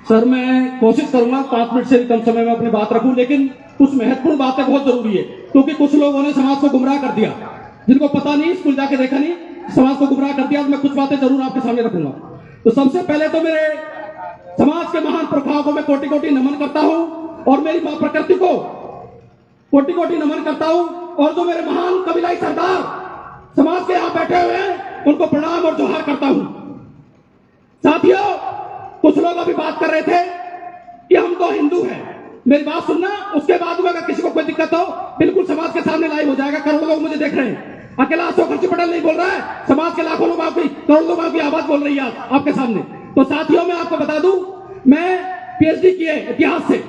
Sir मैं कोशिश करूंगा 5 मिनट से भी कम समय में अपनी बात रखूं, लेकिन कुछ महत्वपूर्ण बातें बहुत जरूरी है, क्योंकि कुछ लोगों ने समाज को गुमराह कर दिया, जिनको पता नहीं, स्कूल जाके देखा नहीं, समाज को गुमराह कर दिया। तो मैं कुछ बातें जरूर आपके सामने रखूंगा। तो सबसे पहले तो मेरे समाज के महान पुरखाओं को मैं कोटि कोटि नमन करता हूं, और मेरी मां प्रकृति को कोटि कोटि नमन करता हूं, और जो मेरे महान कबीलाई सरदार समाज के यहां बैठे हुए हैं उनको प्रणाम और जोहार करता हूं। साथियों, कुछ लोग अभी बात कर रहे थे कि हम तो हिंदू हैं। मेरी बात सुनना, उसके बाद में अगर किसी को कोई दिक्कत हो बिल्कुल समाज के सामने लाइव हो जाएगा। करोड़ों लोग मुझे देख रहे हैं, अकेला अशोक हर्षी पटेल नहीं बोल रहा है, समाज के लाखों लोग आपकी, करोड़ों लोग आपकी आवाज बोल रही है आपके सामने। तो साथियों, मैं आपको बता दूं, मैं पीएचडी किए इतिहास से,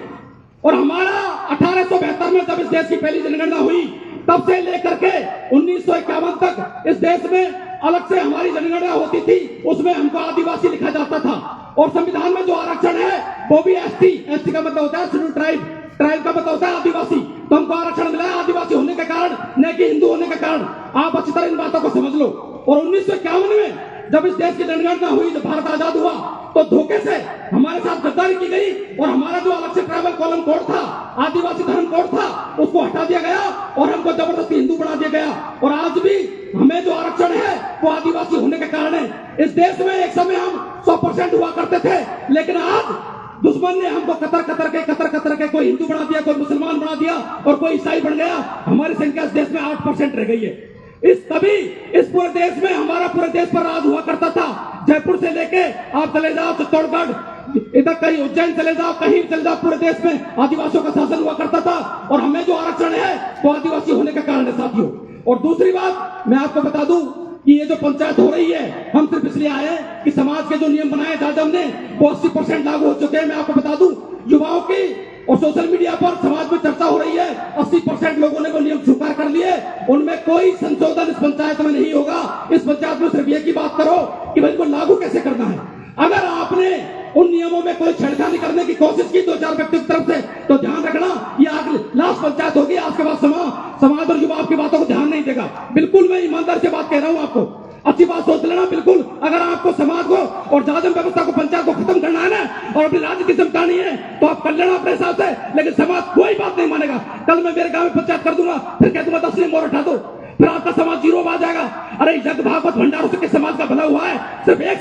और हमारा 1872 में जब इस देश की पहली जनगणना हुई तब से लेकर के 1951 तक इस देश में अलग से हमारी जनगणना होती थी, उसमें हमको आदिवासी लिखा जाता था। और संविधान में जो आरक्षण है वो भी एसटी का मतलब होता है शेड्यूल ट्राइब का मतलब होता है आदिवासी। तो हमको आरक्षण मिला है आदिवासी होने के कारण, न कि हिंदू होने के कारण। आप अच्छी तरह इन बातों को समझ लो। और 1951 में जब इस देश की जनगणना हुई, जब भारत आजाद हुआ, तो धोखे से हमारे साथ गद्दारी की गई, और हमारा जो अलग से ट्राइबल कॉलम कोड था, आदिवासी धर्म कोड था, उसको हटा दिया गया और हमको जबरदस्ती हिंदू बना दिया गया। और आज भी हमें जो आरक्षण है वो आदिवासी होने के कारण है। इस देश में एक समय हम 100% हुआ करते थे, लेकिन आज दुश्मन ने हमको कतर के कोई हिंदू बना दिया, कोई मुसलमान बना दिया, और कोई ईसाई बन गया। हमारी संख्या इस देश में 8% रह गई है। इस पूरे देश में हमारा पूरे देश पर राज हुआ करता था। जयपुर से लेके आप चले जाओ चित्तौड़गढ़, इधर कहीं उज्जैन चले जाओ, कहीं चले जाओ, पूरे देश में आदिवासियों का शासन हुआ करता था। और हमें जो आरक्षण है वो आदिवासी होने के कारण है साथियों। और दूसरी बात मैं आपको बता दूं कि ये जो पंचायत हो रही है, हम सिर्फ इसलिए आए कि समाज के जो नियम बनाए जाजम ने वो 80% लागू हो चुके हैं। मैं आपको बता दूं, युवाओं की और सोशल मीडिया पर समाज में चर्चा हो रही है, 80% लोगों ने वो नियम स्वीकार कर लिए। उनमें कोई संशोधन इस पंचायत में नहीं होगा। इस पंचायत में सिर्फ ये की बात करो कि भाई इनको लागू कैसे करना है। अगर आपने उन नियमों में कोई छेड़खानी करने की कोशिश की 2-4 व्यक्तियों की तरफ से, तो ध्यान रखना ये आगे लास्ट पंचायत होगी। आपके बाद समाज और युवाओं की बातों को ध्यान नहीं देगा। बिल्कुल मैं ईमानदार से बात कह रहा हूं आपको, अच्छी बात सोच लेना। बिल्कुल अगर आपको समाज को और जाजम व्यवस्था को, पंचायत को खत्म करना है ना, और अपनी राजनीति चमकानी है, तो आप कर लेना अपने हिसाब से, लेकिन समाज कोई बात नहीं मानेगा। कल मैं मेरे गांव में पंचायत कर दूंगा, फिर कह दूंगा 10 ने मोर उठा दो, फिर आपका समाज जीरो आ जाएगा। अरे यज्ञ भागवत भंडारों से किस समाज का भला हुआ है? सिर्फ एक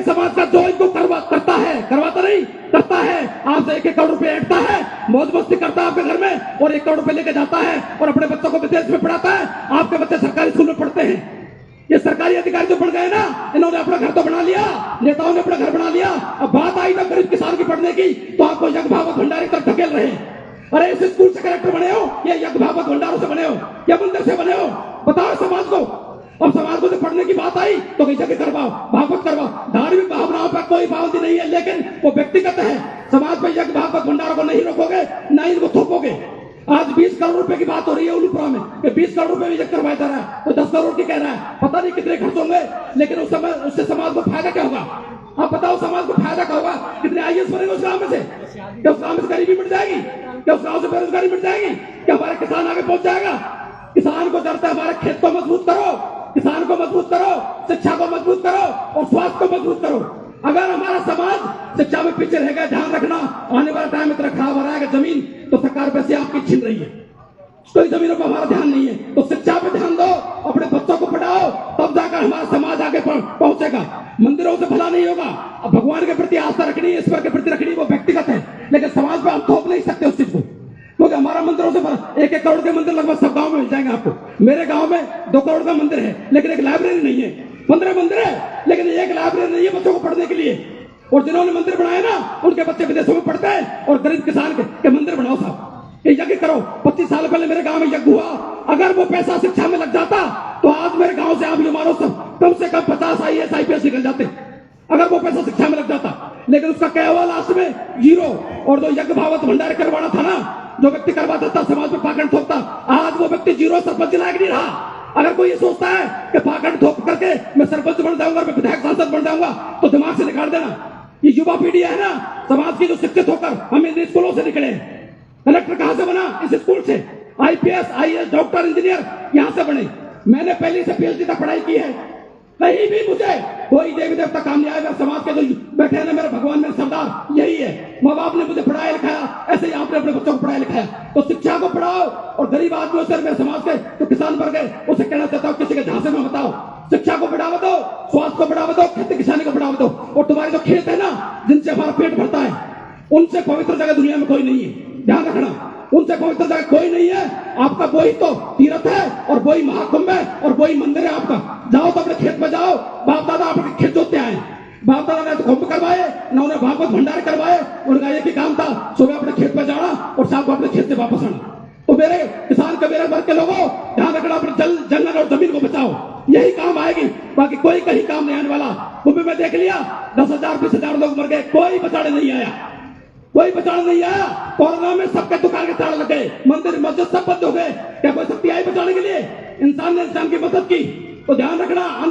समाज का जो इनको करता है, करवाता नहीं, करता है। आपसे 1-1 करोड़ रुपए ऐंठता है, मौज मस्ती करता है आपके घर में, और 1 करोड़ रुपए लेके जाता है और अपने बच्चों को विदेश में पढ़ाता है। आपके बच्चे सरकारी स्कूल में पढ़ते हैं। ये सरकारी अधिकारी जो बढ़ गए ना, इन्होंने अपना घर तो बना लिया, नेताओं ने अपना घर बना लिया। अब बात आई ना गरीब किसान की पढ़ने की, तो आपको यज्ञ भागवत भंडारी तक धकेल रहे हैं। अरे इस स्कूल से कलेक्टर बने हो या यज्ञ भागवत भंडारों से बने हो या मंदिर से बने हो? बताओ समाज को। अब समाज को जब पढ़ने की बात आई तो कहीं यज्ञ करवाओ, भागवत करवाओ। धार्मिक भावनाओं पर कोई पाबंदी नहीं है, लेकिन वो व्यक्तिगत है। समाज में यज्ञ भागवत भंडारों को नहीं रोकोगे, ना इनको थोपोगे। आज 20 करोड़ रुपए की बात हो रही है उलूपुरा में, 20 करोड़ रुपए भी करवाया जा रहा है, तो 10 करोड़ की कह रहा है। पता नहीं कितने खर्च होंगे, लेकिन उस समय उससे समाज को फायदा क्या होगा? आप बताओ, समाज को फायदा क्या होगा? कितने आईएएस बनेंगे उस गांव में से? क्या उस गांव में से गरीबी मिट जाएगी? क्या उस गांव से बेरोजगारी मिट जाएगी? क्या हमारा किसान आगे पहुंच जाएगा? किसान को जरूरत है हमारे खेत को मजबूत करो, किसान को मजबूत करो, शिक्षा को मजबूत करो और स्वास्थ्य को मजबूत करो। अगर हमारा समाज शिक्षा में पीछे रहेगा, ध्यान रखना, आने वाला टाइम इतना खराब हो रहा है कि जमीन तो सरकार पैसे आपकी छीन रही है, कोई जमीनों पर हमारा ध्यान नहीं है। तो शिक्षा पे ध्यान दो, अपने बच्चों को पढ़ाओ, तब जाकर हमारा समाज आगे पहुंचेगा। मंदिरों से भला नहीं होगा। अब भगवान के प्रति आस्था रखनी, ईश्वर के प्रति रखनी, वो व्यक्तिगत है, लेकिन समाज में हम थोप नहीं सकते उस चीज को, क्योंकि हमारा मंदिरों से 1-1 करोड़ के मंदिर लगभग सब गांव में मिल जाएंगे आपको। मेरे गांव में 2 करोड़ का मंदिर है, लेकिन एक लाइब्रेरी नहीं है। 15 मंदिर है, लेकिन एक लाइब्रेरी नहीं है बच्चों को पढ़ने के लिए। और जिन्होंने मंदिर बनाए ना, उनके बच्चे विदेशों में पढ़ते हैं। और गरीब किसान के मंदिर बनाओ साहब, ये यज्ञ करो। 25 साल पहले मेरे गांव में यज्ञ हुआ, अगर वो पैसा शिक्षा में लग जाता तो आज मेरे गांव से आप युवाओं से कम 50 IAS IPS निकल जाते, अगर वो पैसा शिक्षा में लग जाता। लेकिन उसका क्या हुआ? लास्ट में जीरो। और जो यज्ञ भागवत भंडारी करवाना था ना, जो व्यक्ति करवाता था, समाज में पाखंड थोपता, आज वो व्यक्ति जीरो, सरपंच लायक नहीं रहा। अगर कोई ये सोचता है कि पाखंड थोप करके मैं सरपंच बन जाऊंगा, मैं विधायक सांसद बन जाऊंगा, तो दिमाग से निकाल देना। ये युवा पीढ़ी है ना समाज की, जो शिक्षित होकर हम इन स्कूलों से निकले। कलेक्टर कहां से बना? इस स्कूल से। IPS IAS डॉक्टर इंजीनियर यहां से बने। मैंने पहली से PhD तक पढ़ाई की है। कहीं भी मुझे कोई देवी देवता काम नहीं आया। समाज के जो बैठे हैं ना मेरे भगवान है। माँ बाप ने मुझे पढ़ाया लिखाया, ऐसे ही आपने अपने बच्चों को पढ़ाया लिखाया। तो शिक्षा को बढ़ाओ। और गरीब आदमियों से मेरे समाज के जो किसान वर्ग है उसे कहना चाहता हूँ, किसी के झांसे में बताओ, शिक्षा को बढ़ावा दो, स्वास्थ्य को बढ़ावा दो, खेती किसानी को बढ़ावा दो। और तुम्हारे जो खेत है ना, जिनसे हमारा पेट भरता है, उनसे पवित्र जगह दुनिया में कोई नहीं है, ध्यान रखना। उनसे पवित्र जगह कोई नहीं है। आपका वही तो तीर्थ है और वही महाकुंभ है और वही मंदिर है आपका। जाओ तो अपने खेत में जाओ। बाप दादा आपके खेत जोतते आए, बाप दादा ने तो कुंभ करवाए ना, उन्हें भागवत भंडारे करवाए। उनका एक ही काम था, सुबह अपने खेत में जाना और शाम को अपने खेत से वापस आना। तो मेरे किसान के, मेरे वर्ग के लोगों, ध्यान रखना, अपने जंगल और जमीन को बचाओ, यही काम आएगी। बाकी कोई कहीं काम नहीं आने वाला। कुंभ में देख लिया, 10,000 20,000 लोग मर गए, कोई बचाने नहीं आया, कोई बचाने नहीं आया। कोरोना में सबके दुकान के ताले लग गए, मंदिर मस्जिद सब बंद हो गए। क्या कोई शक्ति आई बचाने के लिए? इंसान ने इंसान की मदद की। तो ध्यान रखना।